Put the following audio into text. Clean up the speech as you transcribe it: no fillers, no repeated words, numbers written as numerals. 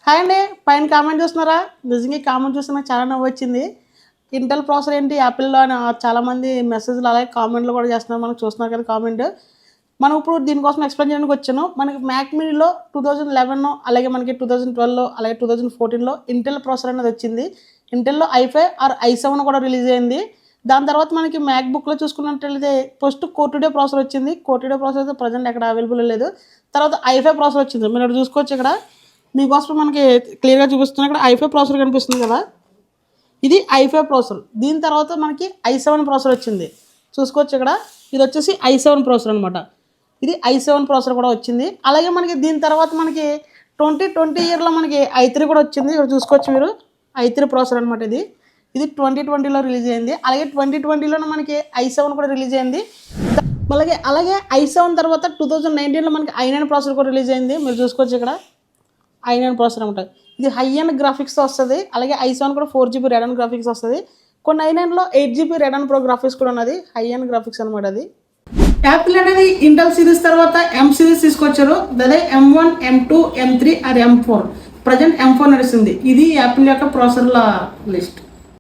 Hi అండి, పైన comment చూస్తున్నారా? నిజంగా ఈ కామెంట్ చూస్తే నాకు చాలా నవ్వు వచ్చింది. ఇంటెల్ ప్రాసెసర్ ఏంటి యాపిల్లో అని చాలామంది మెసేజ్లు అలాగే కామెంట్లు కూడా చేస్తున్నారు. మనకు చూస్తున్నారు కదా కామెంట్. మనం ఇప్పుడు దీనికోసం ఎక్స్ప్లెయిన్ చేయడానికి వచ్చాను. మనకి మ్యాక్ మినీలో 2011 అలాగే మనకి 2012 అలాగే 2014లో ఇంటెల్ ప్రాసెసర్ అనేది వచ్చింది. ఇంటెల్లో i5 ఆర్ i7 కూడా రిలీజ్ అయింది. దాని తర్వాత మనకి మ్యాక్ బుక్లో చూసుకున్నట్లయితే ఫస్ట్ కోర్ టుడే ప్రాసెసర్ వచ్చింది. కోర్ టుడే ప్రాసెసర్ అయితే ప్రజెంట్ ఎక్కడ అవైలబుల్ లేదు. తర్వాత i5 ప్రాసెసర్ వచ్చింది. మీరు ఇక్కడ చూసుకోవచ్చు. ఇక్కడ మీకోసం మనకి క్లియర్గా చూపిస్తున్నా. ఇక్కడ i5 ప్రాసెసర్ కనిపిస్తుంది కదా, ఇది i5 ప్రాసెసర్. దీని తర్వాత మనకి i7 ప్రాసెసర్ వచ్చింది. చూసుకోవచ్చు ఇక్కడ, ఇది వచ్చేసి i7 ప్రాసెసర్ అనమాట. ఇది i7 ప్రాసెసర్ కూడా వచ్చింది. అలాగే మనకి దీని తర్వాత మనకి 2020 ఇయర్లో మనకి i3 కూడా వచ్చింది. ఇక్కడ చూసుకోవచ్చు మీరు, i3 ప్రాసెసర్ అనమాట. ఇది 2020లో రిలీజ్ అయింది. అలాగే 2020లోనే మనకి i7 కూడా రిలీజ్ అయింది. అలాగే i7 తర్వాత 2019లో మనకి i9 ప్రాసెసర్ కూడా రిలీజ్ అయింది. మీరు చూసుకోవచ్చు ఇక్కడ i9 ప్రాసెసర్ అనమాట. ఇది హై అండ్ గ్రాఫిక్స్ వస్తుంది. అలాగే i7 కూడా 4GB రెడన్ గ్రాఫిక్స్ వస్తుంది. కొన్ని i9లో 8GB రెడన్ ప్రో గ్రాఫిక్స్ కూడా ఉన్నది. హై అండ్ గ్రాఫిక్స్ అనమాట. అది యాపిల్ అనేది ఇంటెల్ సిరీస్ తర్వాత M సిరీస్ తీసుకొచ్చారు. అదే M1 M2 M3 are M4. Present M4 నడుస్తుంది. ఇది యాపిల్ యొక్క ప్రాసెసర్ల లిస్ట్.